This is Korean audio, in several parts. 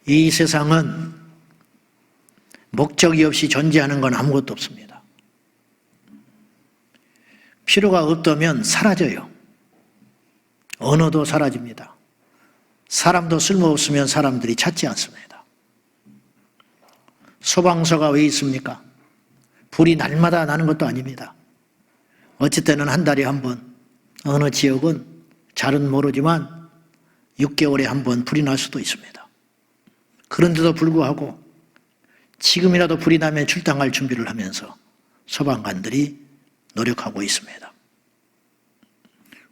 이 세상은 목적이 없이 존재하는 건 아무것도 없습니다. 필요가 없다면 사라져요. 언어도 사라집니다. 사람도 쓸모없으면 사람들이 찾지 않습니다. 소방서가 왜 있습니까? 불이 날마다 나는 것도 아닙니다. 어찌 때는 한 달에 한 번, 어느 지역은 잘은 모르지만 6개월에 한 번 불이 날 수도 있습니다. 그런데도 불구하고 지금이라도 불이 나면 출동할 준비를 하면서 소방관들이 노력하고 있습니다.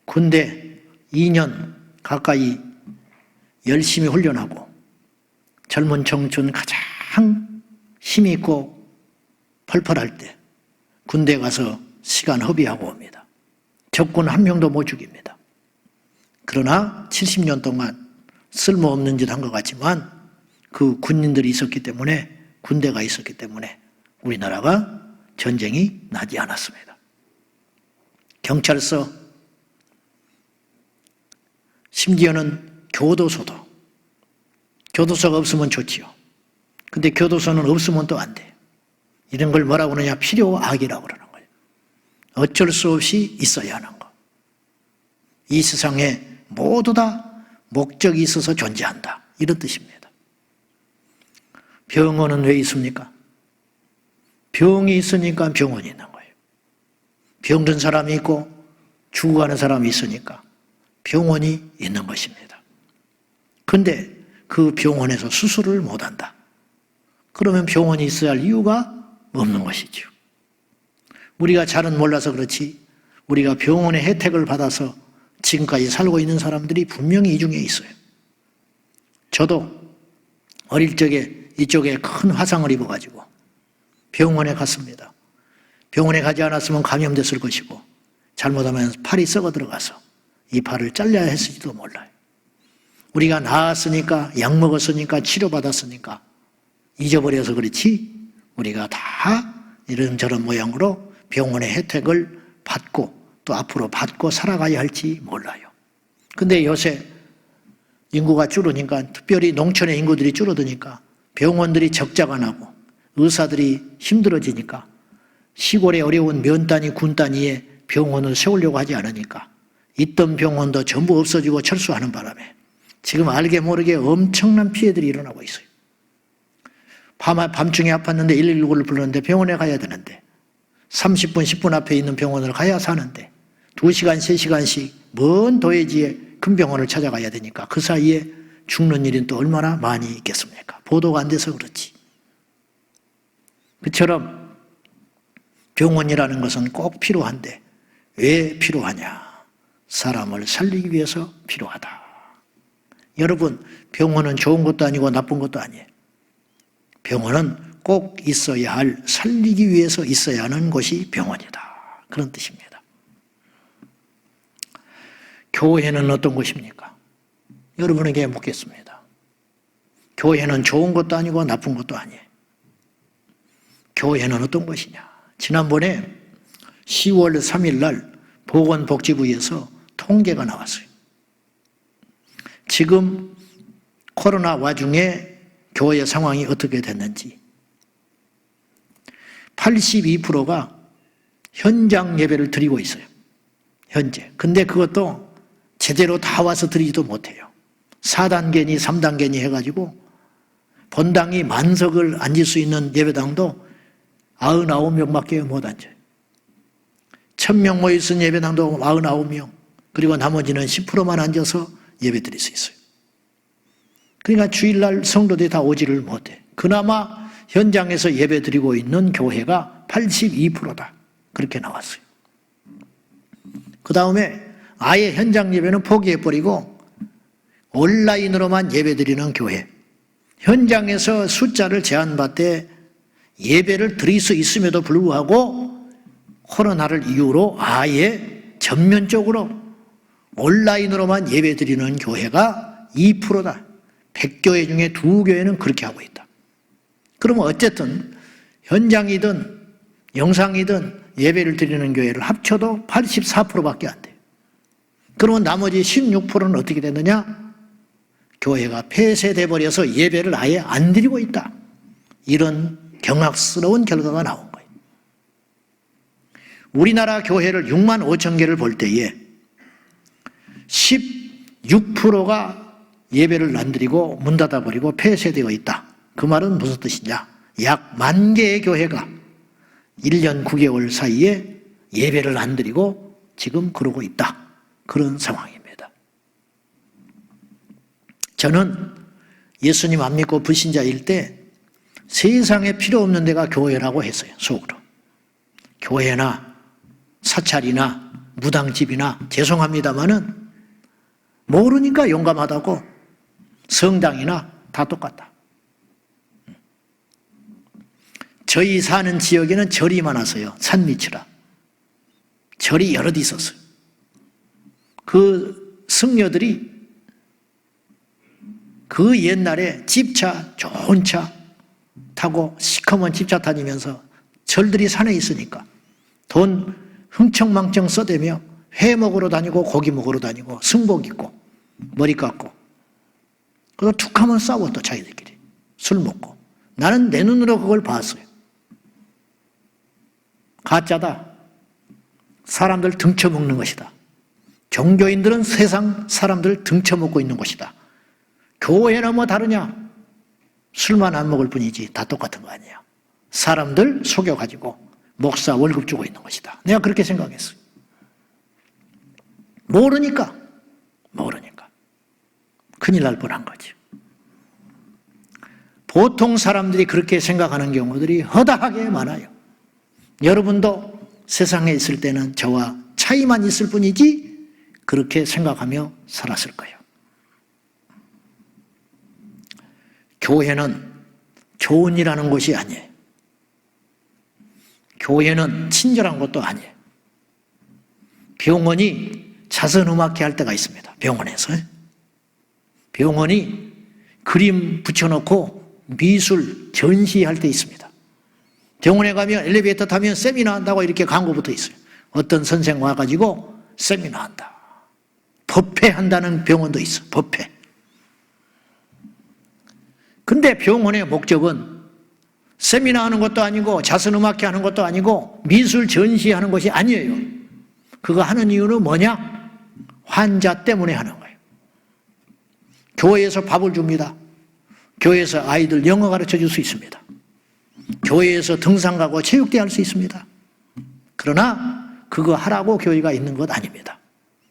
군대 2년 가까이 열심히 훈련하고 젊은 청춘 가장 힘이 있고 펄펄할 때 군대 가서 시간 허비하고 옵니다. 적군 한 명도 못 죽입니다. 그러나 70년 동안 쓸모없는 짓 한 것 같지만 그 군인들이 있었기 때문에, 군대가 있었기 때문에 우리나라가 전쟁이 나지 않았습니다. 경찰서, 심지어는 교도소도, 교도소가 없으면 좋지요. 근데 교도소는 없으면 또 안 돼요. 이런 걸 뭐라고 그러냐? 필요악이라고 그러는 거예요. 어쩔 수 없이 있어야 하는 거. 이 세상에 모두 다 목적이 있어서 존재한다, 이런 뜻입니다. 병원은 왜 있습니까? 병이 있으니까 병원이 있는 거예요. 병든 사람이 있고 죽어가는 사람이 있으니까 병원이 있는 것입니다. 그런데 그 병원에서 수술을 못한다. 그러면 병원이 있어야 할 이유가 없는 것이죠. 우리가 잘은 몰라서 그렇지 우리가 병원의 혜택을 받아서 지금까지 살고 있는 사람들이 분명히 이 중에 있어요. 저도 어릴 적에 이쪽에 큰 화상을 입어가지고 병원에 갔습니다. 병원에 가지 않았으면 감염됐을 것이고 잘못하면 팔이 썩어 들어가서 이 팔을 잘라야 했을지도 몰라요. 우리가 나았으니까, 약 먹었으니까, 치료받았으니까 잊어버려서 그렇지 우리가 다 이런저런 모양으로 병원의 혜택을 받고 또 앞으로 받고 살아가야 할지 몰라요. 근데 요새 인구가 줄으니까, 특별히 농촌의 인구들이 줄어드니까 병원들이 적자가 나고 의사들이 힘들어지니까 시골의 어려운 면 단위, 군 단위에 병원을 세우려고 하지 않으니까 있던 병원도 전부 없어지고 철수하는 바람에 지금 알게 모르게 엄청난 피해들이 일어나고 있어요. 밤중에 아팠는데 119를 불렀는데 병원에 가야 되는데 30분, 10분 앞에 있는 병원을 가야 사는데 2시간, 3시간씩 먼 도해지에 큰 병원을 찾아가야 되니까 그 사이에 죽는 일은 또 얼마나 많이 있겠습니까? 보도가 안 돼서 그렇지. 그처럼 병원이라는 것은 꼭 필요한데 왜 필요하냐? 사람을 살리기 위해서 필요하다. 여러분, 병원은 좋은 것도 아니고 나쁜 것도 아니에요. 병원은 꼭 있어야 할, 살리기 위해서 있어야 하는 곳이 병원이다, 그런 뜻입니다. 교회는 어떤 곳입니까? 여러분에게 묻겠습니다. 교회는 좋은 것도 아니고 나쁜 것도 아니에요. 교회는 어떤 것이냐? 지난번에 10월 3일 날 보건복지부에서 통계가 나왔어요. 지금 코로나 와중에 교회 상황이 어떻게 됐는지. 82%가 현장 예배를 드리고 있어요. 현재. 근데 그것도 제대로 다 와서 드리지도 못해요. 4단계니 3단계니 해가지고 본당이 만석을 앉을 수 있는 예배당도 99명밖에 못 앉아요. 1000명 모여있은 예배당도 99명, 그리고 나머지는 10%만 앉아서 예배 드릴 수 있어요. 그러니까 주일날 성도들이 다 오지를 못해. 그나마 현장에서 예배 드리고 있는 교회가 82%다. 그렇게 나왔어요. 그 다음에 아예 현장 예배는 포기해버리고 온라인으로만 예배 드리는 교회. 현장에서 숫자를 제한받되 예배를 드릴 수 있음에도 불구하고 코로나를 이유로 아예 전면적으로 온라인으로만 예배 드리는 교회가 2%다. 100교회 중에 2교회는 그렇게 하고 있다. 그러면 어쨌든 현장이든 영상이든 예배를 드리는 교회를 합쳐도 84%밖에 안 돼요. 그러면 나머지 16%는 어떻게 됐느냐? 교회가 폐쇄돼 버려서 예배를 아예 안 드리고 있다. 이런 경악스러운 결과가 나온 거예요. 우리나라 교회를 6만 5천 개를 볼 때에 16%가 예배를 안 드리고 문 닫아버리고 폐쇄되어 있다. 그 말은 무슨 뜻이냐? 약 10,000개의 교회가 1년 9개월 사이에 예배를 안 드리고 지금 그러고 있다. 그런 상황입니다. 저는 예수님 안 믿고 불신자일 때 세상에 필요 없는 데가 교회라고 했어요. 속으로. 교회나 사찰이나 무당집이나 죄송합니다마는 모르니까 용감하다고 성당이나 다 똑같다. 저희 사는 지역에는 절이 많았어요. 산 밑이라. 절이 여럿 있었어요. 그 승려들이 그 옛날에 집차, 좋은 차 타고 시커먼 집차 다니면서 절들이 산에 있으니까 돈 흥청망청 써대며 회 먹으러 다니고 고기 먹으러 다니고 승복 입고 머리 깎고 그래서 툭 하면 싸워 또 자기들끼리 술 먹고. 나는 내 눈으로 그걸 봤어요. 가짜다. 사람들 등쳐먹는 것이다. 종교인들은 세상 사람들 등쳐먹고 있는 것이다. 교회나 뭐 다르냐? 술만 안 먹을 뿐이지 다 똑같은 거 아니야. 사람들 속여가지고 목사 월급 주고 있는 것이다. 내가 그렇게 생각했어요. 모르니까 큰일 날 뻔한 거지. 보통 사람들이 그렇게 생각하는 경우들이 허다하게 많아요. 여러분도 세상에 있을 때는 저와 차이만 있을 뿐이지 그렇게 생각하며 살았을 거예요. 교회는 좋은 일 하는 곳이 아니에요. 교회는 친절한 것도 아니에요. 병원이 자선음악회 할 때가 있습니다. 병원에서. 병원이 그림 붙여놓고 미술 전시할 때 있습니다. 병원에 가면 엘리베이터 타면 세미나 한다고 이렇게 광고 붙어 있어요. 어떤 선생 와가지고 세미나 한다. 법회 한다는 병원도 있어. 법회. 근데 병원의 목적은 세미나 하는 것도 아니고 자선음악회 하는 것도 아니고 미술 전시하는 것이 아니에요. 그거 하는 이유는 뭐냐? 환자 때문에 하는 거예요. 교회에서 밥을 줍니다. 교회에서 아이들 영어 가르쳐 줄 수 있습니다. 교회에서 등산 가고 체육대 할 수 있습니다. 그러나 그거 하라고 교회가 있는 것 아닙니다.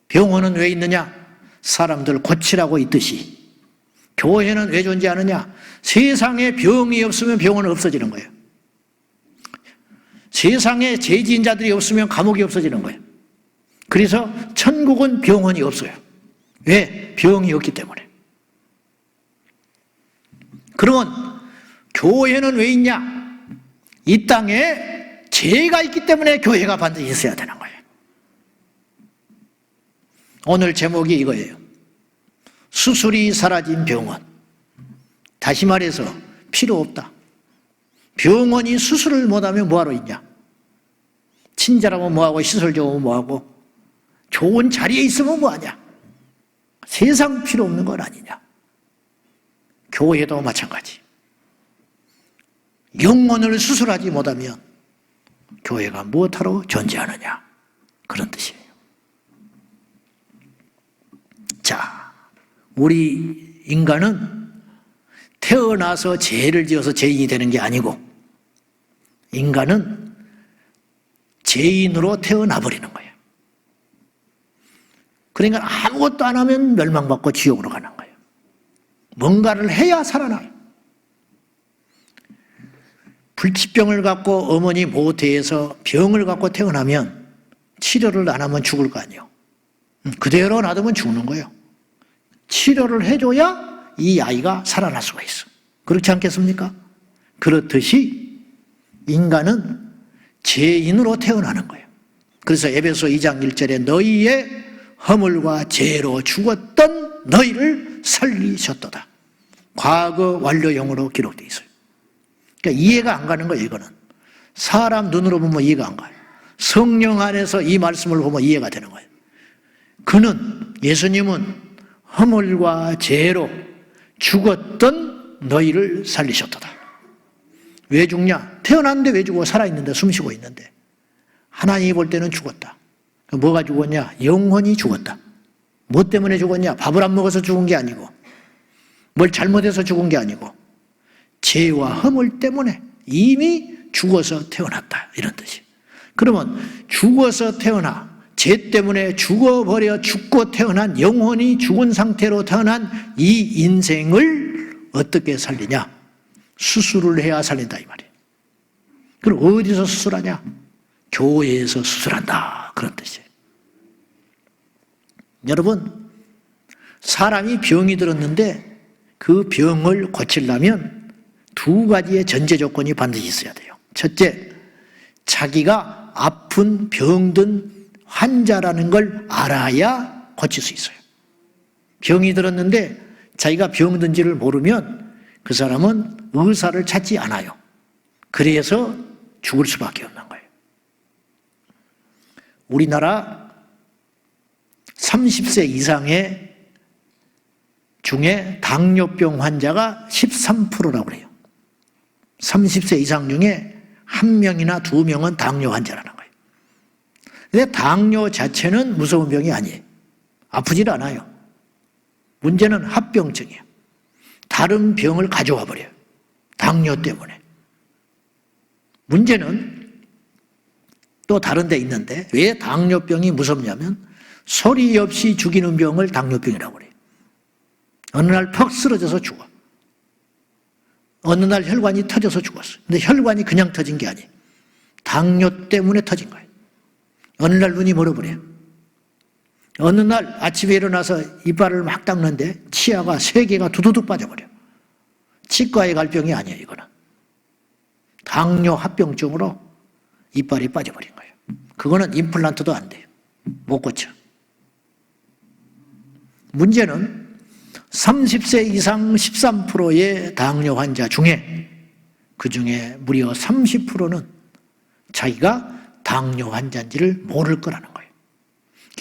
병원은 왜 있느냐? 사람들 고치라고 있듯이 교회는 왜 존재하느냐? 세상에 병이 없으면 병원은 없어지는 거예요. 세상에 죄지은 자들이 없으면 감옥이 없어지는 거예요. 그래서 천국은 병원이 없어요. 왜? 병이 없기 때문에. 그러면 교회는 왜 있냐? 이 땅에 죄가 있기 때문에 교회가 반드시 있어야 되는 거예요. 오늘 제목이 이거예요. 수술이 사라진 병원. 다시 말해서 필요 없다. 병원이 수술을 못하면 뭐하러 있냐? 친절하면 뭐하고 시설 좋으면 뭐하고 좋은 자리에 있으면 뭐하냐? 세상 필요 없는 건 아니냐? 교회도 마찬가지. 영혼을 수술하지 못하면 교회가 무엇하러 존재하느냐? 그런 뜻이에요. 자, 우리 인간은 태어나서 죄를 지어서 죄인이 되는 게 아니고 인간은 죄인으로 태어나 버리는 거예요. 그러니까 아무것도 안 하면 멸망받고 지옥으로 가는 거예요. 뭔가를 해야 살아나요. 불치병을 갖고 어머니 모태에서 병을 갖고 태어나면 치료를 안 하면 죽을 거 아니에요. 그대로 놔두면 죽는 거예요. 치료를 해줘야 이 아이가 살아날 수가 있어. 그렇지 않겠습니까? 그렇듯이 인간은 죄인으로 태어나는 거예요. 그래서 에베소 2장 1절에 너희의 허물과 죄로 죽었던 너희를 살리셨도다. 과거 완료형으로 기록되어 있어요. 그러니까 이해가 안 가는 거예요. 이거는 사람 눈으로 보면 이해가 안 가요. 성령 안에서 이 말씀을 보면 이해가 되는 거예요. 그는 예수님은 허물과 죄로 죽었던 너희를 살리셨도다. 왜 죽냐? 태어났는데 왜 죽어? 살아있는데, 숨쉬고 있는데. 하나님이 볼 때는 죽었다. 뭐가 죽었냐? 영혼이 죽었다. 뭐 때문에 죽었냐? 밥을 안 먹어서 죽은 게 아니고, 뭘 잘못해서 죽은 게 아니고, 죄와 허물 때문에 이미 죽어서 태어났다. 이런 뜻이에요. 그러면 죽어서 태어나, 죄 때문에 죽어버려 죽고 태어난, 영혼이 죽은 상태로 태어난 이 인생을 어떻게 살리냐? 수술을 해야 살린다 이 말이에요. 그럼 어디서 수술하냐? 교회에서 수술한다. 그런 뜻이에요. 여러분, 사람이 병이 들었는데 그 병을 고치려면 두 가지의 전제 조건이 반드시 있어야 돼요. 첫째, 자기가 아픈 병든 환자라는 걸 알아야 고칠 수 있어요. 병이 들었는데 자기가 병든지를 모르면 그 사람은 의사를 찾지 않아요. 그래서 죽을 수밖에 없는 거예요. 우리나라 30세 이상의 중에 당뇨병 환자가 13%라고 그래요. 30세 이상 중에 1명이나 2명은 당뇨 환자라는 거예요. 근데 당뇨 자체는 무서운 병이 아니에요. 아프질 않아요. 문제는 합병증이에요. 다른 병을 가져와 버려요. 당뇨 때문에. 문제는 또 다른 데 있는데, 왜 당뇨병이 무섭냐면 소리 없이 죽이는 병을 당뇨병이라고 그래요. 어느 날 퍽 쓰러져서 죽어. 어느 날 혈관이 터져서 죽었어요. 근데 혈관이 그냥 터진 게 아니에요. 당뇨 때문에 터진 거예요. 어느 날 눈이 멀어버려요. 어느 날 아침에 일어나서 이빨을 막 닦는데 치아가 3개가 두두둑 빠져버려요. 치과에 갈 병이 아니에요, 이거는. 당뇨 합병증으로 이빨이 빠져버린 거예요. 그거는 임플란트도 안 돼요. 못 고쳐. 문제는 30세 이상 13%의 당뇨 환자 중에, 그 중에 무려 30%는 자기가 당뇨 환자인지를 모를 거라는 거예요.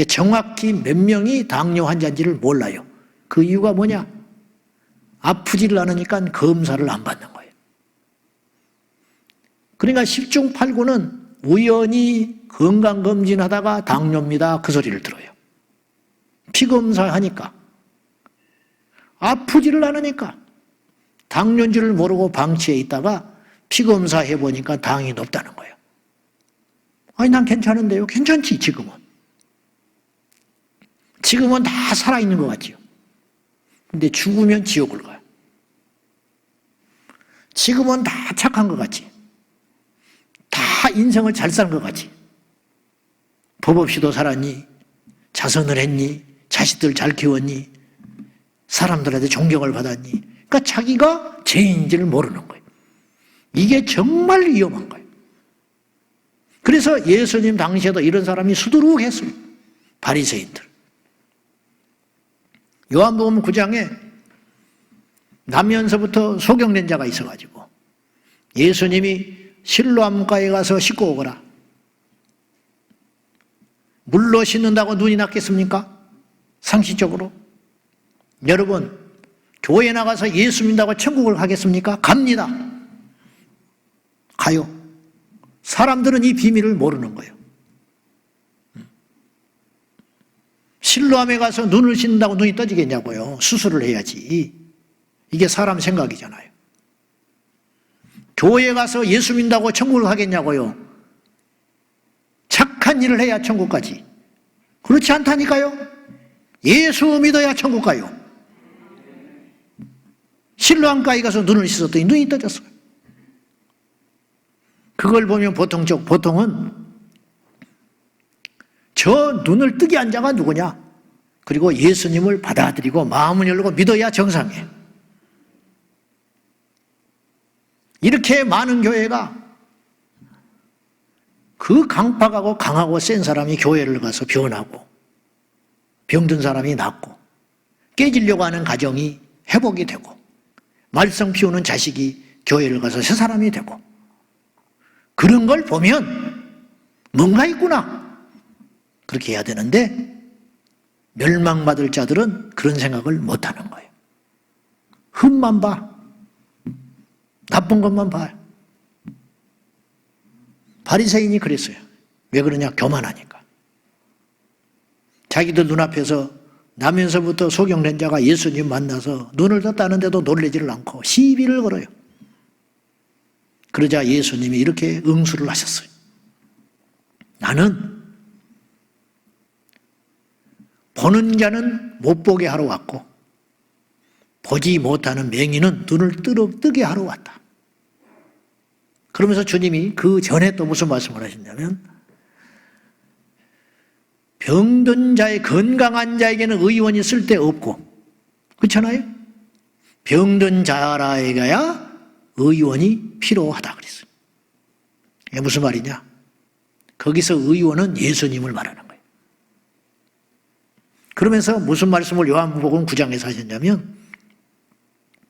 정확히 몇 명이 당뇨 환자인지를 몰라요. 그 이유가 뭐냐? 아프지를 않으니까 검사를 안 받는 거예요. 그러니까 10중 8구는 우연히 건강검진하다가 당뇨입니다, 그 소리를 들어요. 피검사 하니까. 아프지를 않으니까. 당뇨인지를 모르고 방치해 있다가 피검사 해보니까 당이 높다는 거예요. 아니, 난 괜찮은데요? 괜찮지, 지금은. 지금은 다 살아있는 것 같지요. 근데 죽으면 지옥을 가요. 지금은 다 착한 것 같지. 다 인생을 잘 사는 것 같지. 법 없이도 살았니? 자선을 했니? 자식들 잘 키웠니? 사람들한테 존경을 받았니? 그러니까 자기가 죄인지를 모르는 거예요. 이게 정말 위험한 거예요. 그래서 예수님 당시에도 이런 사람이 수두룩했어요. 바리새인들. 요한복음 9장에 나면서부터 소경된 자가 있어가지고 예수님이 실로암가에 가서 씻고 오거라. 물로 씻는다고 눈이 낫겠습니까? 상식적으로. 여러분, 교회 나가서 예수 믿는다고 천국을 가겠습니까? 갑니다. 가요. 사람들은 이 비밀을 모르는 거예요. 실로암에 가서 눈을 씻는다고 눈이 떠지겠냐고요. 수술을 해야지. 이게 사람 생각이잖아요. 교회에 가서 예수 믿는다고 천국을 가겠냐고요. 착한 일을 해야 천국 가지. 그렇지 않다니까요. 예수 믿어야 천국 가요. 실로암가에 가서 눈을 씻었더니 눈이 떠졌어요. 그걸 보면 보통은 저 눈을 뜨게 한 자가 누구냐? 그리고 예수님을 받아들이고 마음을 열고 믿어야 정상이에요. 이렇게 많은 교회가 그 강팍하고 강하고 센 사람이 교회를 가서 변하고 병든 사람이 낫고 깨지려고 하는 가정이 회복이 되고 말썽 피우는 자식이 교회를 가서 새 사람이 되고 그런 걸 보면 뭔가 있구나. 그렇게 해야 되는데 멸망받을 자들은 그런 생각을 못하는 거예요. 흠만 봐. 나쁜 것만 봐. 바리새인이 그랬어요. 왜 그러냐? 교만하니까. 자기들 눈앞에서 나면서부터 소경된 자가 예수님 만나서 눈을 떴다는데도 놀라지를 않고 시비를 걸어요. 그러자 예수님이 이렇게 응수를 하셨어요. 나는 보는 자는 못 보게 하러 왔고 보지 못하는 맹인은 눈을 뜨게 하러 왔다. 그러면서 주님이 그 전에 또 무슨 말씀을 하셨냐면 병든 자의 건강한 자에게는 의원이 쓸데없고 그렇잖아요? 병든 자라에게야 의원이 필요하다 그랬어요. 이게 무슨 말이냐? 거기서 의원은 예수님을 말하는 거예요. 그러면서 무슨 말씀을 요한복음 9장에서 하셨냐면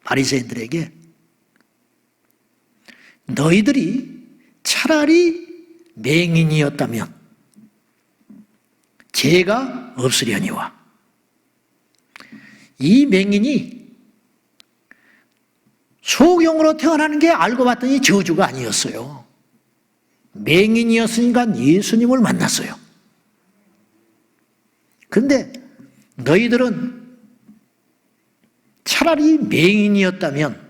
바리새인들에게 너희들이 차라리 맹인이었다면 죄가 없으려니와 이 맹인이 소경으로 태어나는 게 알고 봤더니 저주가 아니었어요. 맹인이었으니까 예수님을 만났어요. 그런데 너희들은 차라리 맹인이었다면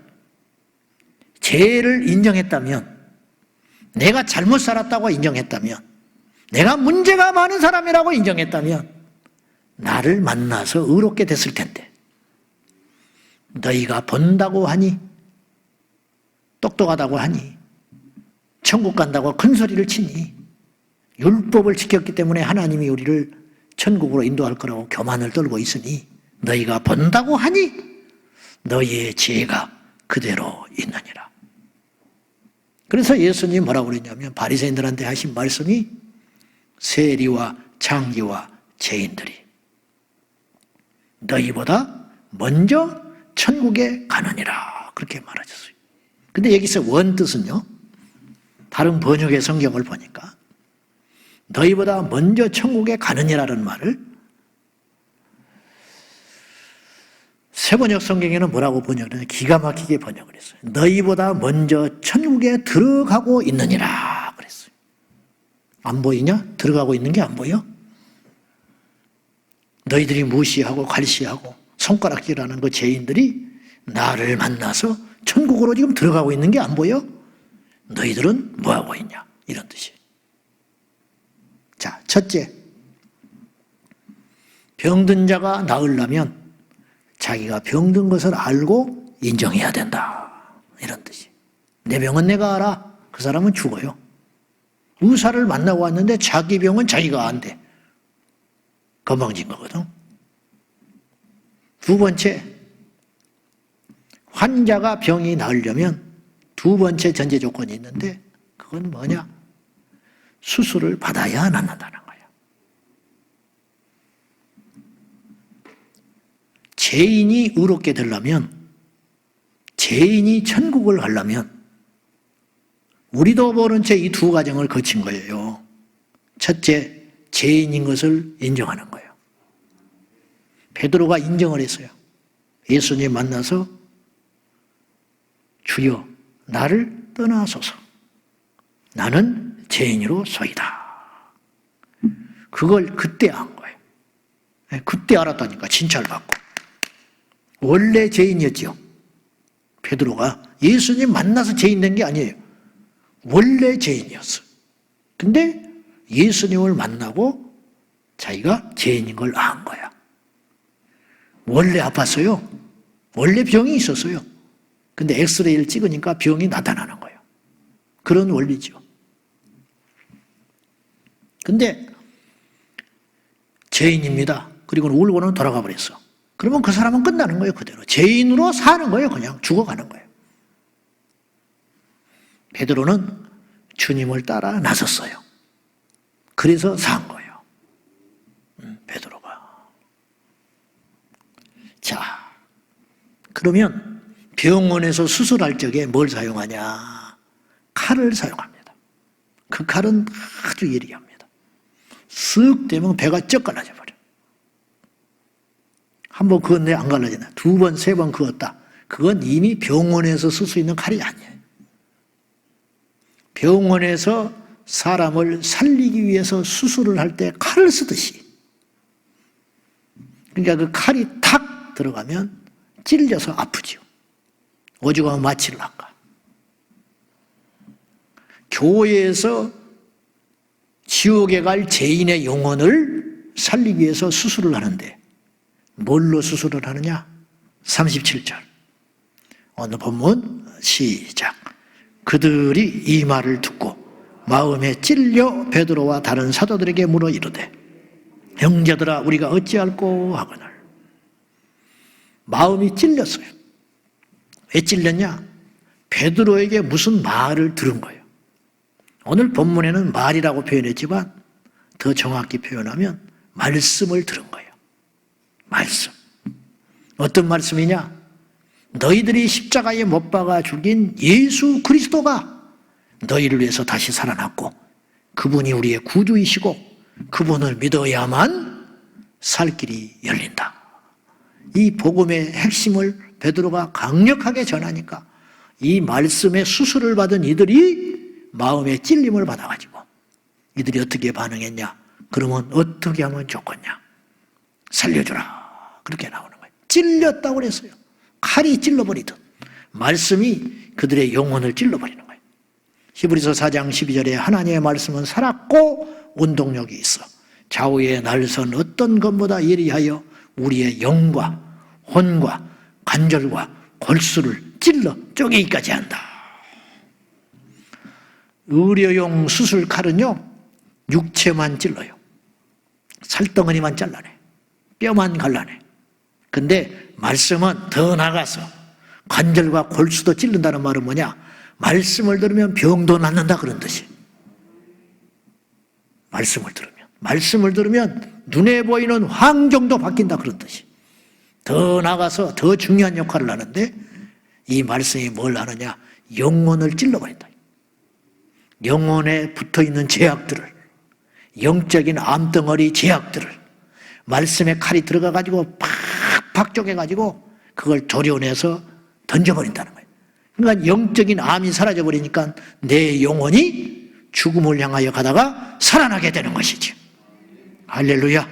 죄를 인정했다면 내가 잘못 살았다고 인정했다면 내가 문제가 많은 사람이라고 인정했다면 나를 만나서 의롭게 됐을 텐데 너희가 본다고 하니 똑똑하다고 하니 천국 간다고 큰 소리를 치니 율법을 지켰기 때문에 하나님이 우리를 천국으로 인도할 거라고 교만을 떨고 있으니 너희가 본다고 하니 너희의 죄가 그대로 있느니라. 그래서 예수님이 뭐라고 그랬냐면 바리새인들한테 하신 말씀이 세리와 장기와 죄인들이 너희보다 먼저 천국에 가느니라 그렇게 말하셨어요. 근데 여기서 원뜻은요, 다른 번역의 성경을 보니까 너희보다 먼저 천국에 가느니라는 말을 새번역 성경에는 뭐라고 번역을 했냐면 기가 막히게 번역을 했어요. 너희보다 먼저 천국에 들어가고 있느니라 그랬어요. 안 보이냐? 들어가고 있는 게 안 보여? 너희들이 무시하고 갈시하고 손가락질하는 그 죄인들이 나를 만나서 천국으로 지금 들어가고 있는 게 안 보여? 너희들은 뭐하고 있냐? 이런 뜻이에요. 자, 첫째, 병든 자가 나으려면 자기가 병든 것을 알고 인정해야 된다. 이런 뜻이에요. 내 병은 내가 알아. 그 사람은 죽어요. 의사를 만나고 왔는데 자기 병은 자기가 안대. 건방진 거거든. 두 번째, 환자가 병이 나으려면 두 번째 전제 조건이 있는데 그건 뭐냐? 수술을 받아야 낫는다는 거예요. 죄인이 의롭게 되려면, 죄인이 천국을 가려면 우리도 모른 채 이 두 과정을 거친 거예요. 첫째, 죄인인 것을 인정하는 거예요. 베드로가 인정을 했어요. 예수님 만나서 주여 나를 떠나소서 나는 죄인으로소이다. 그걸 그때 한 거예요. 그때 알았다니까. 칭찬을 받고. 원래 죄인이었죠. 베드로가 예수님 만나서 죄인 된 게 아니에요. 원래 죄인이었어. 근데 예수님을 만나고 자기가 죄인인 걸 안 거야. 원래 아팠어요. 원래 병이 있었어요. 근데 엑스레이를 찍으니까 병이 나타나는 거예요. 그런 원리죠. 근데 죄인입니다. 그리고 울고는 돌아가 버렸어. 그러면 그 사람은 끝나는 거예요. 그대로. 죄인으로 사는 거예요. 그냥 죽어가는 거예요. 베드로는 주님을 따라 나섰어요. 그래서 산 거예요. 베드로가. 자, 그러면 병원에서 수술할 적에 뭘 사용하냐? 칼을 사용합니다. 그 칼은 아주 예리합니다. 쓱 되면 배가 쩍 갈라져 버려. 한 번 그었는데 안 갈라지나. 두 번, 세 번 그었다. 그건 이미 병원에서 쓸 수 있는 칼이 아니에요. 병원에서 사람을 살리기 위해서 수술을 할 때 칼을 쓰듯이, 그러니까 그 칼이 탁 들어가면 찔려서 아프죠. 오죽하면 마취를 할까. 교회에서 지옥에 갈 죄인의 영혼을 살리기 위해서 수술을 하는데 뭘로 수술을 하느냐? 37절 오늘 본문 시작. 그들이 이 말을 듣고 마음에 찔려 베드로와 다른 사도들에게 물어 이르되 형제들아 우리가 어찌할꼬 하거늘. 마음이 찔렸어요. 왜 찔렸냐? 베드로에게 무슨 말을 들은 거예요. 오늘 본문에는 말이라고 표현했지만 더 정확히 표현하면 말씀을 들은 거예요. 말씀. 어떤 말씀이냐? 너희들이 십자가에 못 박아 죽인 예수 그리스도가 너희를 위해서 다시 살아났고 그분이 우리의 구주이시고 그분을 믿어야만 살 길이 열린다. 이 복음의 핵심을 베드로가 강력하게 전하니까 이 말씀에 수술을 받은 이들이 마음의 찔림을 받아가지고 이들이 어떻게 반응했냐? 그러면 어떻게 하면 좋겠냐? 살려주라. 그렇게 나오는 거예요. 찔렸다고 그랬어요. 칼이 찔러버리듯 말씀이 그들의 영혼을 찔러버리는 거예요. 히브리서 4장 12절에 하나님의 말씀은 살았고 운동력이 있어 좌우의 날선 어떤 것보다 예리하여 우리의 영과 혼과 관절과 골수를 찔러 쪼개기까지 한다. 의료용 수술 칼은요 육체만 찔러요. 살덩어리만 잘라내. 뼈만 갈라내. 근데 말씀은 더 나가서 관절과 골수도 찔른다는 말은 뭐냐? 말씀을 들으면 병도 낫는다 그런 뜻이. 말씀을 들으면 눈에 보이는 환경도 바뀐다 그런 뜻이. 더 나가서 더 중요한 역할을 하는데 이 말씀이 뭘 하느냐? 영혼을 찔러버린다. 영혼에 붙어있는 죄악들을, 영적인 암덩어리 죄악들을 말씀의 칼이 들어가가지고 팍팍 쪼개가지고 그걸 조려내서 던져버린다는 거예요. 그러니까 영적인 암이 사라져버리니까 내 영혼이 죽음을 향하여 가다가 살아나게 되는 것이지. 할렐루야.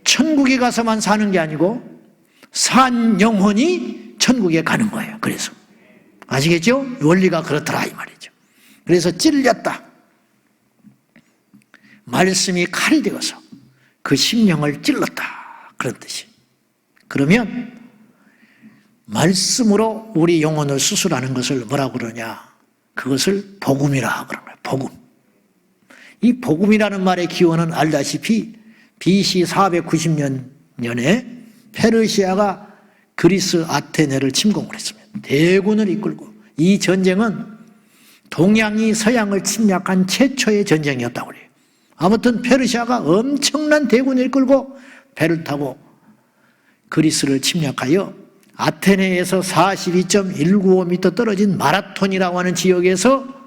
천국에 가서만 사는 게 아니고 산 영혼이 천국에 가는 거예요. 그래서 아시겠죠? 원리가 그렇더라 이 말이죠. 그래서 찔렸다. 말씀이 칼이 되어서 그 심령을 찔렀다. 그런 뜻이. 그러면 말씀으로 우리 영혼을 수술하는 것을 뭐라고 그러냐? 그것을 복음이라 그러는 거예요. 복음. 이 복음이라는 말의 기원은 알다시피 BC 490년에 페르시아가 그리스 아테네를 침공을 했습니다. 대군을 이끌고 이 전쟁은 동양이 서양을 침략한 최초의 전쟁이었다고 그래요. 아무튼 페르시아가 엄청난 대군을 이끌고 배를 타고 그리스를 침략하여 아테네에서 42.195m 떨어진 마라톤이라고 하는 지역에서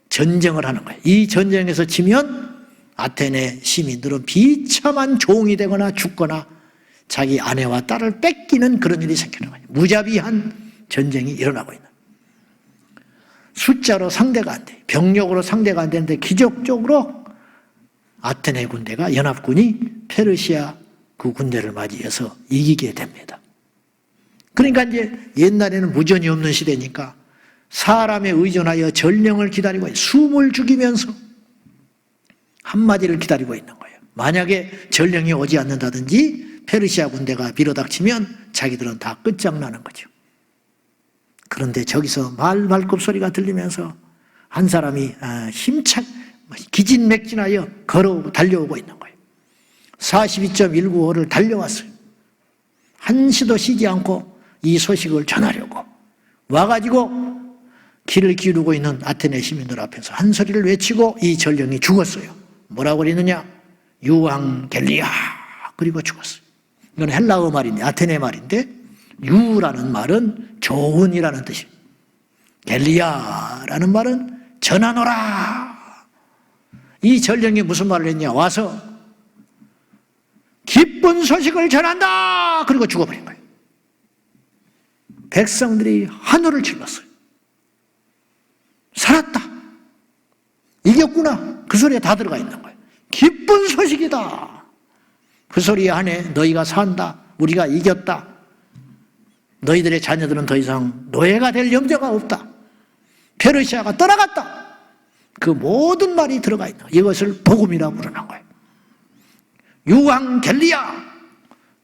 전쟁을 하는 거예요. 이 전쟁에서 지면 아테네 시민들은 비참한 종이 되거나 죽거나 자기 아내와 딸을 뺏기는 그런 일이 생기는 거예요. 무자비한 전쟁이 일어나고 있는. 숫자로 상대가 안 돼. 병력으로 상대가 안 되는데 기적적으로 아테네 군대가 연합군이 페르시아 그 군대를 맞이해서 이기게 됩니다. 그러니까 이제 옛날에는 무전이 없는 시대니까 사람에 의존하여 전령을 기다리고 숨을 죽이면서 한마디를 기다리고 있는 거예요. 만약에 전령이 오지 않는다든지 페르시아 군대가 밀어닥치면 자기들은 다 끝장나는 거죠. 그런데 저기서 말발굽 소리가 들리면서 한 사람이 힘차게 기진맥진하여 걸어오고 달려오고 있는 거예요. 42.195를 달려왔어요. 한시도 쉬지 않고 이 소식을 전하려고 와가지고 길을 기울이고 있는 아테네 시민들 앞에서 한 소리를 외치고 이 전령이 죽었어요. 뭐라고 그랬느냐? 유앙겔리아. 그리고 죽었어요. 이건 헬라어 말인데 아테네 말인데 유라는 말은 좋은이라는 뜻입니다. 겔리아라는 말은 전하노라. 이 전령이 무슨 말을 했냐? 와서 기쁜 소식을 전한다. 그리고 죽어버린 거예요. 백성들이 하늘을 질렀어요. 살았다. 이겼구나. 그 소리에 다 들어가 있는 거예요. 기쁜 소식이다. 그 소리 안에 너희가 산다. 우리가 이겼다. 너희들의 자녀들은 더 이상 노예가 될 염려가 없다. 페르시아가 떠나갔다. 그 모든 말이 들어가 있는 거예요. 이것을 복음이라고 부르는 거예요. 유앙겔리야.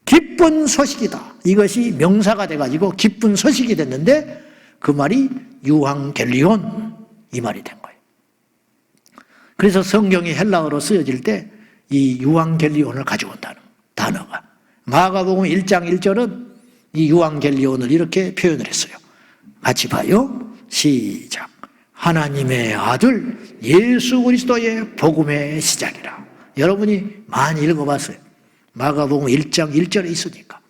기쁜 소식이다. 이것이 명사가 돼가지고 기쁜 소식이 됐는데 그 말이 유앙겔리온 이 말이 된 거예요. 그래서 성경이 헬라어로 쓰여질 때 이 유앙겔리온을 가져온다는 단어가 마가복음 1장 1절은 이 유앙겔리온을 이렇게 표현을 했어요. 같이 봐요. 시작. 하나님의 아들 예수 그리스도의 복음의 시작이라. 여러분이 많이 읽어봤어요. 마가복음 1장 1절에 있으니까.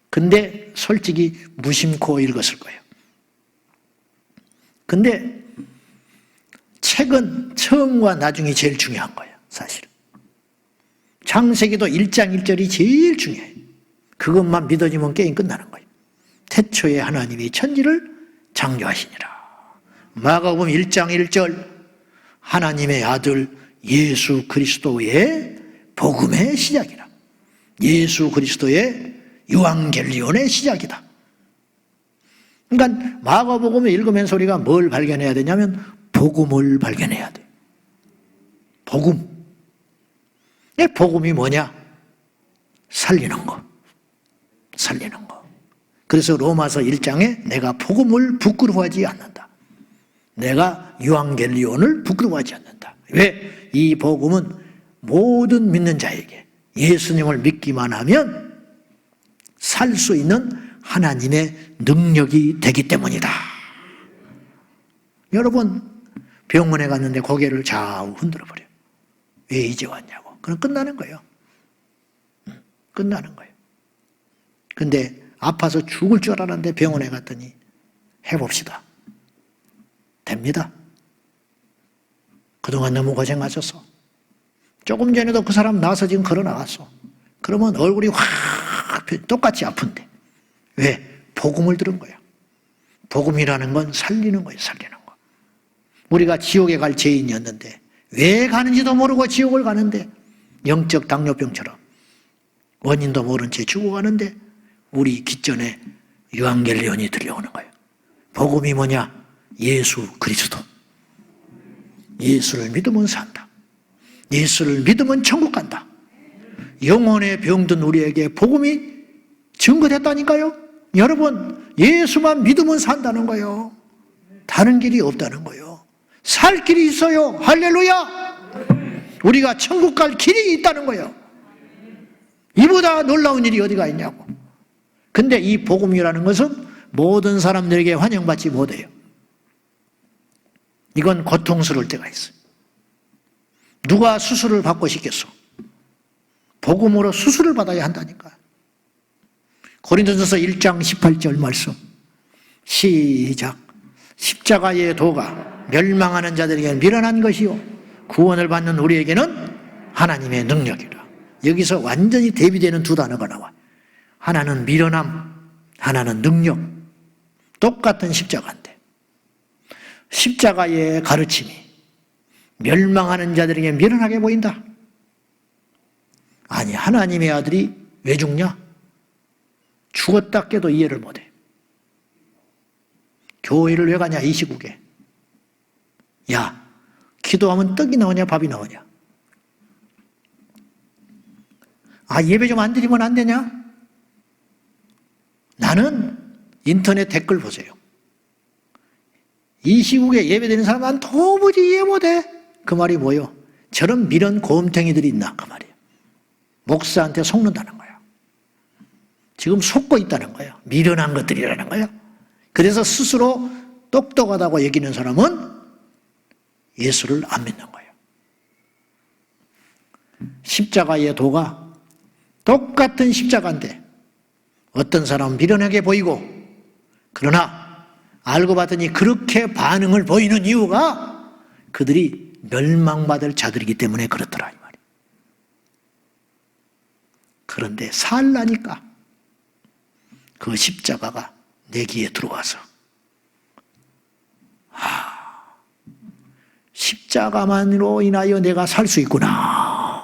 근데 솔직히 무심코 읽었을 거예요. 근데 책은 처음과 나중이 제일 중요한 거예요. 사실은. 창세기도 1장 1절이 제일 중요해요. 그것만 믿어지면 게임 끝나는 거예요. 태초에 하나님이 천지를 창조하시니라. 마가복음 1장 1절 하나님의 아들 예수 그리스도의 복음의 시작이라. 예수 그리스도의 유앙겔리온의 시작이다. 그러니까 마가복음을 읽으면서 우리가 뭘 발견해야 되냐면 복음을 발견해야 돼. 복음. 복음이 뭐냐? 살리는 거. 살리는 거. 그래서 로마서 1장에 내가 복음을 부끄러워하지 않는다. 내가 유앙겔리온을 부끄러워하지 않는다. 왜? 이 복음은 모든 믿는 자에게 예수님을 믿기만 하면 살 수 있는 하나님의 능력이 되기 때문이다. 여러분 병원에 갔는데 고개를 좌우 흔들어 버려요. 왜 이제 왔냐고. 그럼 끝나는 거예요. 끝나는 거예요. 근데 아파서 죽을 줄 알았는데 병원에 갔더니 해봅시다. 됩니다. 그동안 너무 고생하셨어. 조금 전에도 그 사람 나와서 지금 걸어 나왔어. 그러면 얼굴이 확 똑같이 아픈데. 왜? 복음을 들은 거야. 복음이라는 건 살리는 거예요. 살리는 거. 우리가 지옥에 갈 죄인이었는데 왜 가는지도 모르고 지옥을 가는데 영적 당뇨병처럼 원인도 모른 채 죽어가는데 우리 기전에 유앙겔리온이 들려오는 거예요. 복음이 뭐냐? 예수 그리스도. 예수를 믿으면 산다. 예수를 믿으면 천국 간다. 영혼의 병든 우리에게 복음이 증거됐다니까요. 여러분 예수만 믿으면 산다는 거예요. 다른 길이 없다는 거예요. 살 길이 있어요. 할렐루야. 우리가 천국 갈 길이 있다는 거예요. 이보다 놀라운 일이 어디가 있냐고. 근데 이 복음이라는 것은 모든 사람들에게 환영받지 못해요. 이건 고통스러울 때가 있어요. 누가 수술을 받고 싶겠어? 복음으로 수술을 받아야 한다니까. 고린도전서 1장 18절 말씀 시작. 십자가의 도가 멸망하는 자들에게는 미련한 것이요 구원을 받는 우리에게는 하나님의 능력이라. 여기서 완전히 대비되는 두 단어가 나와. 하나는 미련함, 하나는 능력. 똑같은 십자가인데 십자가의 가르침이 멸망하는 자들에게 미련하게 보인다. 아니 하나님의 아들이 왜 죽냐? 죽었다 깨도 이해를 못해. 교회를 왜 가냐 이 시국에. 야 기도하면 떡이 나오냐 밥이 나오냐. 아 예배 좀 안 드리면 안 되냐? 나는 인터넷 댓글 보세요. 이 시국에 예배 드리는 사람 난 도무지 이해 못해. 그 말이 뭐예요? 저런 미련 고음탱이들이 있나 그 말이에요. 목사한테 속는다는 거예요. 지금 속고 있다는 거예요. 미련한 것들이라는 거예요. 그래서 스스로 똑똑하다고 여기는 사람은 예수를 안 믿는 거예요. 십자가의 도가 똑같은 십자가인데 어떤 사람은 미련하게 보이고 그러나 알고 봤더니 그렇게 반응을 보이는 이유가 그들이 멸망받을 자들이기 때문에 그렇더라 이 말이에요. 그런데 살라니까 그 십자가가 내 귀에 들어와서 십자가만으로 인하여 내가 살 수 있구나.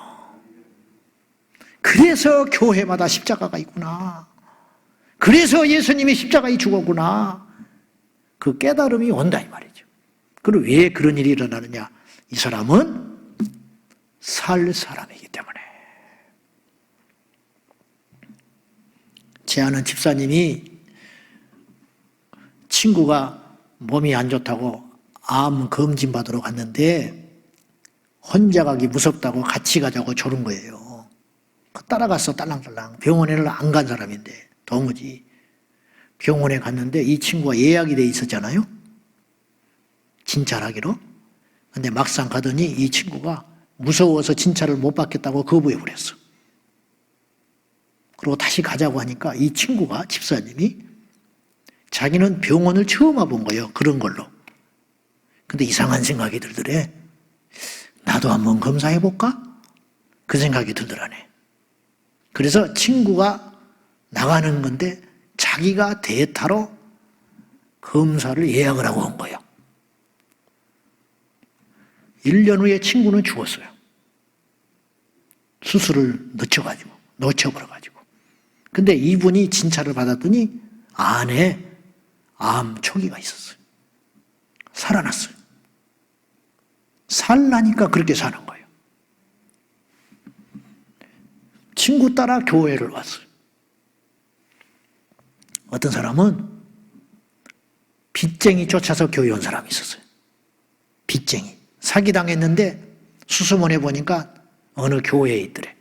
그래서 교회마다 십자가가 있구나. 그래서 예수님이 십자가에 죽었구나. 그 깨달음이 온다 이 말이죠. 그리고 왜 그런 일이 일어나느냐? 이 사람은 살 사람이기 때문에. 제 아는 집사님이 친구가 몸이 안 좋다고 암 검진 받으러 갔는데 혼자 가기 무섭다고 같이 가자고 조른 거예요. 따라갔어 딸랑딸랑. 병원에는 안 간 사람인데 도무지. 병원에 갔는데 이 친구가 예약이 돼 있었잖아요. 진찰하기로. 근데 막상 가더니 이 친구가 무서워서 진찰을 못 받겠다고 거부해 버렸어. 그리고 다시 가자고 하니까 이 친구가 집사님이 자기는 병원을 처음 와본 거예요. 그런 걸로. 근데 이상한 생각이 들더래. 나도 한번 검사해 볼까? 그 생각이 들더라네. 그래서 친구가 나가는 건데 자기가 대타로 검사를 예약을 하고 온 거예요. 1년 후에 친구는 죽었어요. 수술을 놓쳐버려가지고. 근데 이분이 진찰을 받았더니 안에 암 초기가 있었어요. 살아났어요. 살라니까 그렇게 사는 거예요. 친구 따라 교회를 왔어요. 어떤 사람은 빚쟁이 쫓아서 교회 온 사람이 있었어요. 빚쟁이. 사기당했는데 수소문해 보니까 어느 교회에 있더래.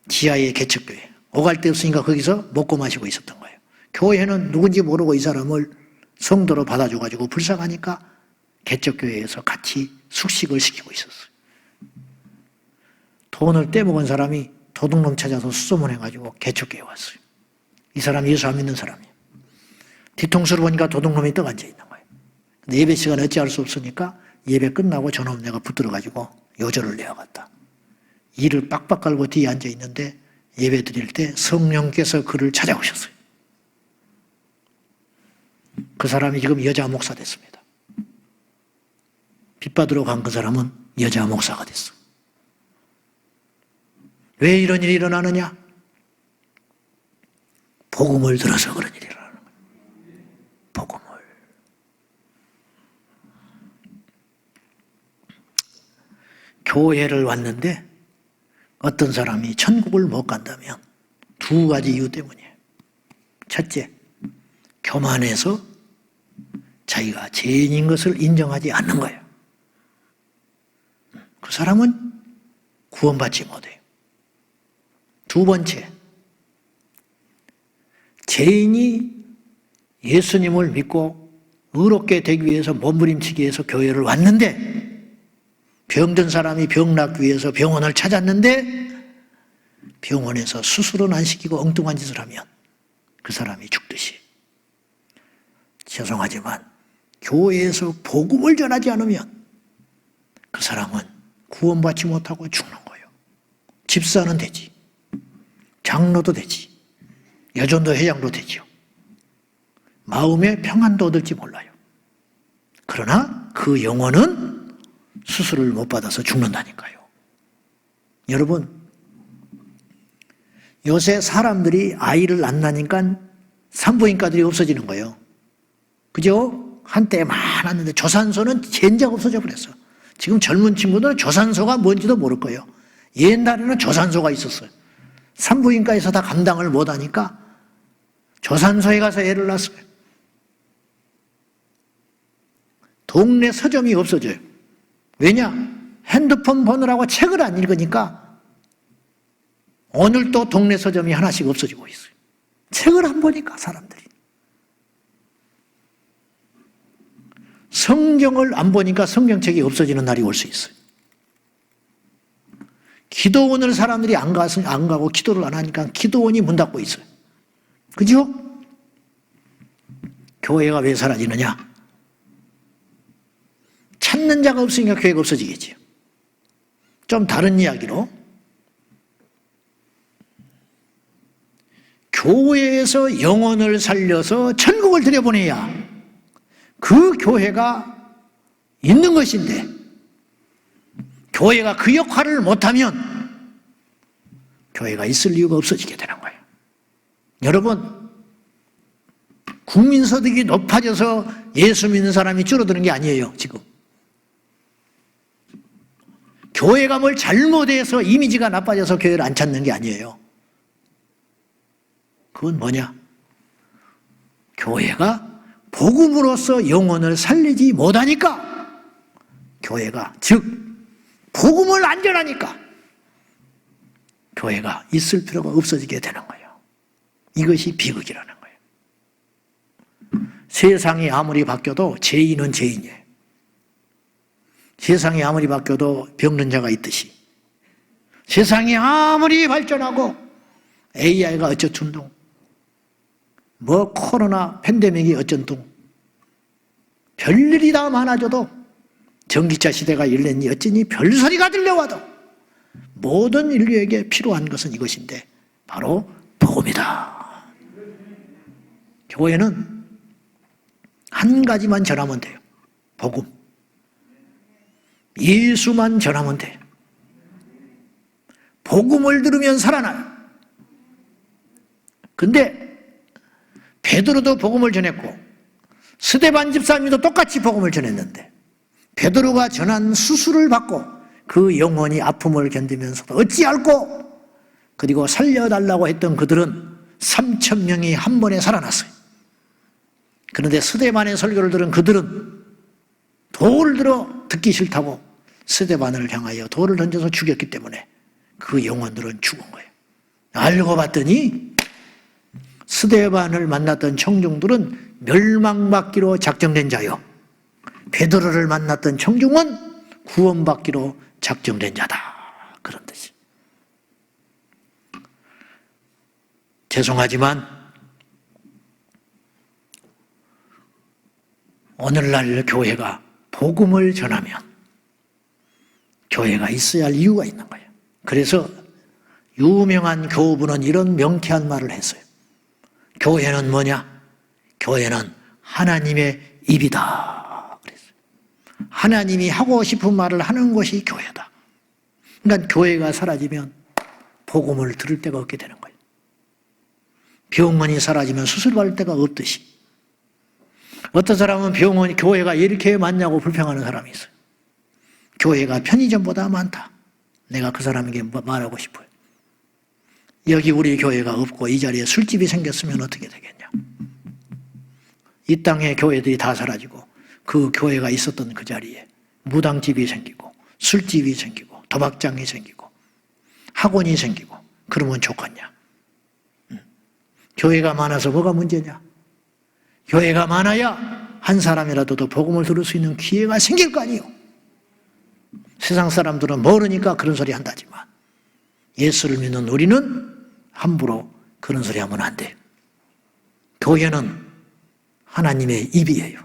지하의 개척교회. 오갈 데 없으니까 거기서 먹고 마시고 있었던 거예요. 교회는 누군지 모르고 이 사람을 성도로 받아줘가지고 불쌍하니까 개척교회에서 같이 숙식을 시키고 있었어요. 돈을 떼먹은 사람이 도둑놈 찾아서 수소문해가지고 개척교회에 왔어요. 이 사람 예수 안 믿는 사람이에요. 뒤통수를 보니까 도둑놈이 떡 앉아 있는 거예요. 근데 예배 시간 어찌할 수 없으니까 예배 끝나고 저놈 내가 붙들어가지고 요절을 내어갔다. 이를 빡빡 깔고 뒤에 앉아 있는데 예배 드릴 때 성령께서 그를 찾아오셨어요. 그 사람이 지금 여자 목사 됐습니다. 빚받으러 간 그 사람은 여자 목사가 됐어. 왜 이런 일이 일어나느냐? 복음을 들어서 그런 일이 일어나는 거예요. 복음을. 교회를 왔는데 어떤 사람이 천국을 못 간다면 두 가지 이유 때문이에요. 첫째, 교만해서 자기가 죄인인 것을 인정하지 않는 거예요. 그 사람은 구원받지 못해요. 두 번째, 죄인이 예수님을 믿고 의롭게 되기 위해서 몸부림치기 위해서 교회를 왔는데 병든 사람이 병 낫기 위해서 병원을 찾았는데 병원에서 수술은 안 시키고 엉뚱한 짓을 하면 그 사람이 죽듯이 죄송하지만 교회에서 복음을 전하지 않으면 그 사람은 구원받지 못하고 죽는 거예요. 집사는 되지. 장로도 되지. 여전도 회장도 되지요. 마음의 평안도 얻을지 몰라요. 그러나 그 영혼은 수술을 못 받아서 죽는다니까요. 여러분, 요새 사람들이 아이를 안 낳으니까 산부인과들이 없어지는 거예요. 그죠? 한때 많았는데 조산소는 젠장 없어져 버렸어. 지금 젊은 친구들은 조산소가 뭔지도 모를 거예요. 옛날에는 조산소가 있었어요. 산부인과에서 다 감당을 못하니까 조산소에 가서 애를 낳았어요. 동네 서점이 없어져요. 왜냐? 핸드폰 보느라고 책을 안 읽으니까 오늘 또 동네 서점이 하나씩 없어지고 있어요. 책을 안 보니까 사람들이. 성경을 안 보니까 성경책이 없어지는 날이 올 수 있어요. 기도원을 사람들이 안 가고 기도를 안 하니까 기도원이 문 닫고 있어요. 그죠? 교회가 왜 사라지느냐? 찾는 자가 없으니까 교회가 없어지겠지요. 좀 다른 이야기로 교회에서 영혼을 살려서 천국을 들여보내야 그 교회가 있는 것인데, 교회가 그 역할을 못하면 교회가 있을 이유가 없어지게 되는 거예요. 여러분, 국민소득이 높아져서 예수 믿는 사람이 줄어드는 게 아니에요, 지금. 교회가 뭘 잘못해서 이미지가 나빠져서 교회를 안 찾는 게 아니에요. 그건 뭐냐? 교회가 복음으로서 영혼을 살리지 못하니까, 교회가, 즉 복음을 안 전하니까 교회가 있을 필요가 없어지게 되는 거예요. 이것이 비극이라는 거예요. 세상이 아무리 바뀌어도 죄인은 죄인이에요. 세상이 아무리 바뀌어도 병든 자가 있듯이, 세상이 아무리 발전하고 AI가 어쩌둔둥, 뭐 코로나 팬데믹이 어쩐둥, 별일이 다 많아져도, 전기차 시대가 열렸니 어쩌니 별소리가 들려와도 모든 인류에게 필요한 것은 이것인데 바로 복음이다. 교회는 한 가지만 전하면 돼요. 복음. 예수만 전하면 돼요. 복음을 들으면 살아나요. 근데 베드로도 복음을 전했고 스데반 집사님도 똑같이 복음을 전했는데, 베드로가 전한 수술을 받고 그 영혼이 아픔을 견디면서도 어찌할꼬, 그리고 살려달라고 했던 그들은 3,000명이 한 번에 살아났어요. 그런데 스데반의 설교를 들은 그들은 돌을 들어 듣기 싫다고 스데반을 향하여 돌을 던져서 죽였기 때문에 그 영혼들은 죽은 거예요. 알고 봤더니 스데반을 만났던 청중들은 멸망받기로 작정된 자요, 베드로를 만났던 청중은 구원받기로 작정된 자다. 그런 뜻이. 죄송하지만 오늘날 교회가 복음을 전하면 교회가 있어야 할 이유가 있는 거예요. 그래서 유명한 교부는 이런 명쾌한 말을 했어요. 교회는 뭐냐? 교회는 하나님의 입이다. 그랬어요. 하나님이 하고 싶은 말을 하는 것이 교회다. 그러니까 교회가 사라지면 복음을 들을 데가 없게 되는 거예요. 병원이 사라지면 수술받을 데가 없듯이, 어떤 사람은 교회가 이렇게 많냐고 불평하는 사람이 있어요. 교회가 편의점보다 많다. 내가 그 사람에게 말하고 싶어요. 여기 우리 교회가 없고 이 자리에 술집이 생겼으면 어떻게 되겠냐? 이 땅의 교회들이 다 사라지고 그 교회가 있었던 그 자리에 무당집이 생기고 술집이 생기고 도박장이 생기고 학원이 생기고 그러면 좋겠냐? 교회가 많아서 뭐가 문제냐? 교회가 많아야 한 사람이라도 더 복음을 들을 수 있는 기회가 생길 거 아니에요. 세상 사람들은 모르니까 그런 소리 한다지만 예수를 믿는 우리는 함부로 그런 소리 하면 안 돼요. 교회는 하나님의 입이에요.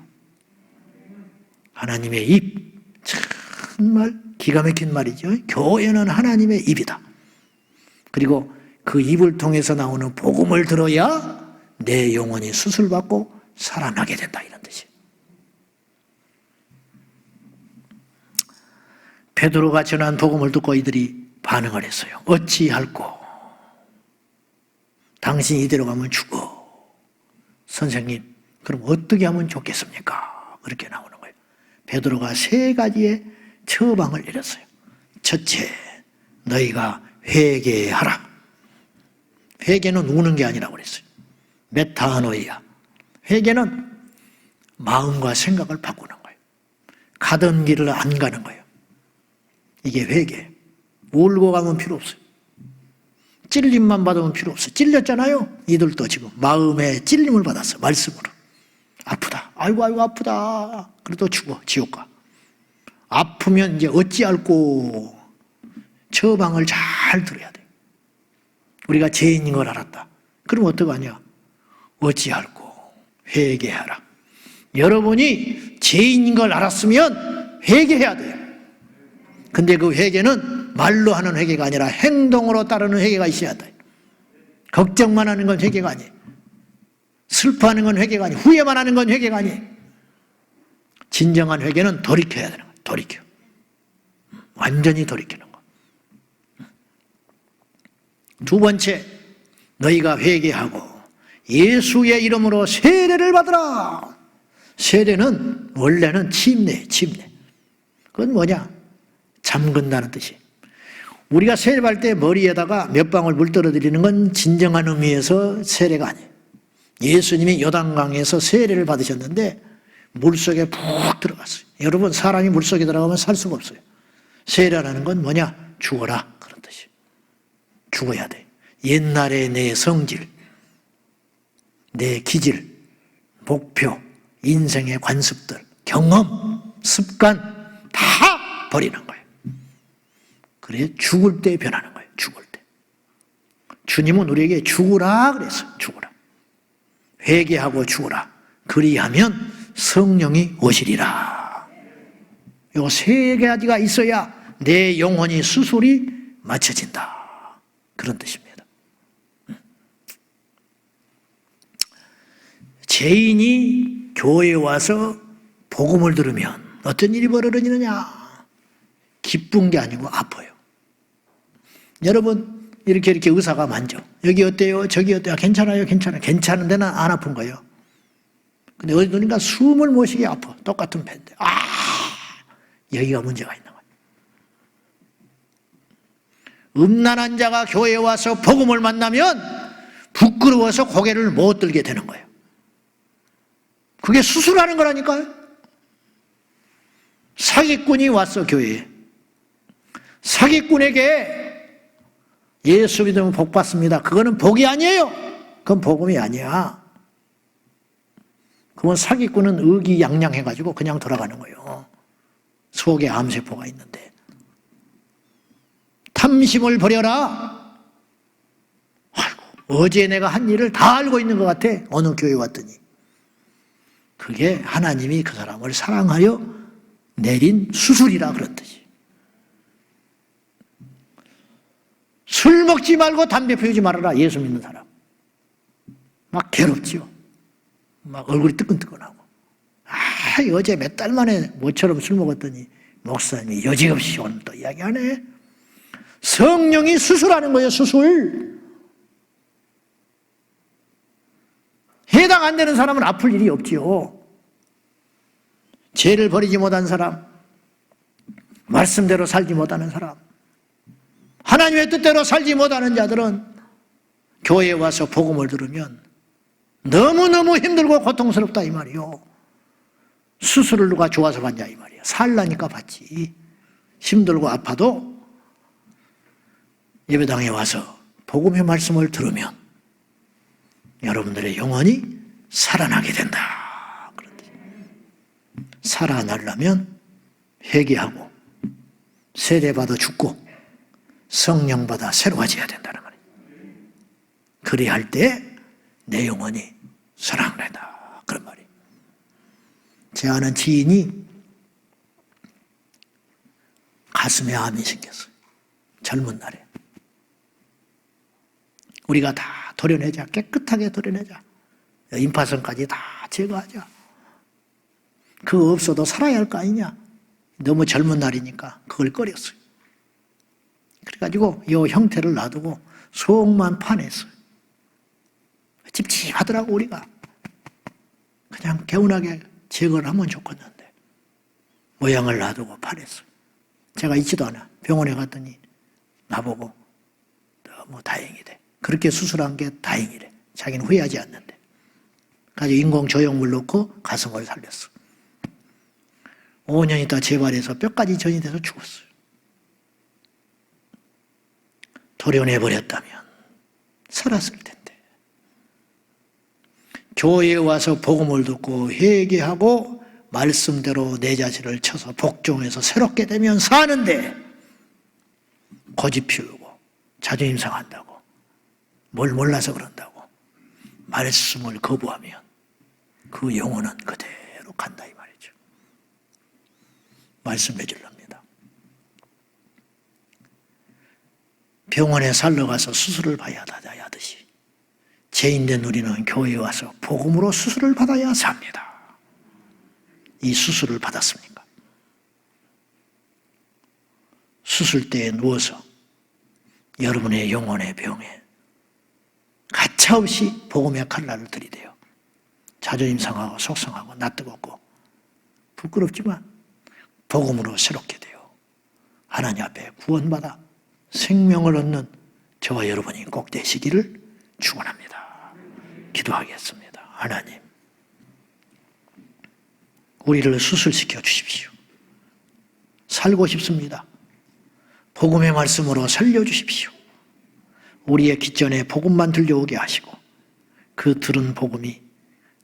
하나님의 입. 정말 기가 막힌 말이죠. 교회는 하나님의 입이다. 그리고 그 입을 통해서 나오는 복음을 들어야 내 영혼이 수술받고 살아나게 된다, 이런 뜻이에요. 베드로가 전한 복음을 듣고 이들이 반응을 했어요. 어찌할꼬? 당신이 이대로 가면 죽어. 선생님, 그럼 어떻게 하면 좋겠습니까? 그렇게 나오는 거예요. 베드로가 3가지의 처방을 내렸어요. 첫째, 너희가 회개하라. 회개는 우는 게 아니라고 그랬어요. 메타노이아. 회개는 마음과 생각을 바꾸는 거예요. 가던 길을 안 가는 거예요. 이게 회개. 울고 가면 필요 없어요. 찔림만 받으면 필요 없어요. 찔렸잖아요. 이들도 지금 마음에 찔림을 받았어요. 말씀으로. 아프다. 아이고 아프다. 그래도 죽어. 지옥 가. 아프면 이제 어찌할꼬? 처방을 잘 들어야 돼요. 우리가 죄인인 걸 알았다. 그럼 어떡하냐? 어찌할꼬? 회개하라. 여러분이 죄인인 걸 알았으면 회개해야 돼요. 근데 그 회개는 말로 하는 회개가 아니라 행동으로 따르는 회개가 있어야 돼. 걱정만 하는 건 회개가 아니에요. 슬퍼하는 건 회개가 아니에요. 후회만 하는 건 회개가 아니에요. 진정한 회개는 돌이켜야 되는 거예요. 돌이켜. 완전히 돌이키는 거. 두 번째, 너희가 회개하고 예수의 이름으로 세례를 받으라. 세례는 원래는 침례. 그건 뭐냐? 잠근다는 뜻이. 우리가 세례할 때 머리에다가 몇 방울 물 떨어뜨리는 건 진정한 의미에서 세례가 아니에요. 예수님이 요단강에서 세례를 받으셨는데 물속에 푹 들어갔어요. 여러분, 사람이 물속에 들어가면 살 수가 없어요. 세례라는 건 뭐냐? 죽어라, 그런 뜻이에요. 죽어야 돼. 옛날에 내 성질, 내 기질, 목표, 인생의 관습들, 경험, 습관 다 버리는 거예요. 그래 죽을 때 변하는 거예요. 죽을 때. 주님은 우리에게 죽으라 그랬어요. 죽으라. 회개하고 죽으라. 그리하면 성령이 오시리라. 요 세 가지가 있어야 내 영혼이 수술이 맞춰진다. 그런 뜻입니다. 죄인이 교회에 와서 복음을 들으면 어떤 일이 벌어지느냐? 기쁜 게 아니고 아파요. 여러분, 이렇게 의사가 만져. 여기 어때요? 저기 어때요? 괜찮아요? 괜찮은 데는 안 아픈 거예요. 근데 어디 보니까 숨을 못 쉬게 아파. 똑같은 펜데. 여기가 문제가 있는 거예요. 음란한 자가 교회에 와서 복음을 만나면 부끄러워서 고개를 못 들게 되는 거예요. 그게 수술하는 거라니까요. 사기꾼이 왔어, 교회에. 사기꾼에게 예수 믿으면 복 받습니다. 그거는 복이 아니에요. 그건 복음이 아니야. 그건 사기꾼은 의기양양해가지고 그냥 돌아가는 거예요. 속에 암세포가 있는데. 탐심을 버려라. 아이고, 어제 내가 한 일을 다 알고 있는 것 같아. 어느 교회 왔더니. 그게 하나님이 그 사람을 사랑하여 내린 수술이라 그런 뜻이. 술 먹지 말고 담배 피우지 말아라. 예수 믿는 사람. 막 괴롭지요. 막 얼굴이 뜨끈뜨끈하고. 어제 몇 달 만에 모처럼 술 먹었더니 목사님이 여지없이 오늘 또 이야기하네. 성령이 수술하는 거예요. 수술. 해당 안 되는 사람은 아플 일이 없지요. 죄를 버리지 못한 사람, 말씀대로 살지 못하는 사람, 하나님의 뜻대로 살지 못하는 자들은 교회에 와서 복음을 들으면 너무너무 힘들고 고통스럽다 이 말이요. 수술을 누가 좋아서 받냐 이 말이야. 살라니까 받지. 힘들고 아파도 예배당에 와서 복음의 말씀을 들으면 여러분들의 영혼이 살아나게 된다. 그런데 살아나려면 회개하고 세례받아 죽고 성령 받아 새로워져야 된다는 말이에요. 그리할 때 내 영혼이 살아난다. 그런 말이에요. 제 아는 지인이 가슴에 암이 생겼어요. 젊은 날에. 우리가 다 도려내자. 깨끗하게 도려내자. 임파선까지 다 제거하자. 그거 없어도 살아야 할 거 아니냐. 너무 젊은 날이니까 그걸 꺼렸어요. 그래가지고 이 형태를 놔두고 속만 파냈어요. 찝찝하더라고 우리가. 그냥 개운하게 제거를 하면 좋겠는데 모양을 놔두고 파냈어요. 제가 있지도 않아. 병원에 갔더니 나보고 너무 다행이래. 그렇게 수술한 게 다행이래. 자기는 후회하지 않는데. 가지고 인공조형물 넣고 가슴을 살렸어. 5년 있다 재발해서 뼈까지 전이 돼서 죽었어요. 도려내버렸다면 살았을 텐데. 교회에 와서 복음을 듣고 회개하고 말씀대로 내 자신을 쳐서 복종해서 새롭게 되면 사는데 고집 피우고 자존심 상한다고 뭘 몰라서 그런다고 말씀을 거부하면 그 영혼은 그대로 간다 이 말이죠. 말씀해 주랍니다. 병원에 살러 가서 수술을 봐야 하듯이 죄인된 우리는 교회에 와서 복음으로 수술을 받아야 삽니다. 이 수술을 받았습니까? 수술대에 누워서 여러분의 영혼의 병에 가차없이 복음의 칼날을 들이대요. 자존심 상하고 속상하고 낯뜨겁고 부끄럽지만 복음으로 새롭게 돼요. 하나님 앞에 구원받아 생명을 얻는 저와 여러분이 꼭 되시기를 축원합니다. 기도하겠습니다. 하나님, 우리를 수술시켜 주십시오. 살고 싶습니다. 복음의 말씀으로 살려주십시오. 우리의 귓전에 복음만 들려오게 하시고 그 들은 복음이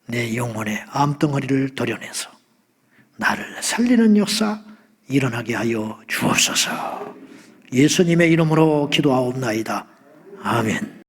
내 영혼의 암덩어리를 도려내서 나를 살리는 역사 일어나게 하여 주옵소서. 예수님의 이름으로 기도하옵나이다. 아멘.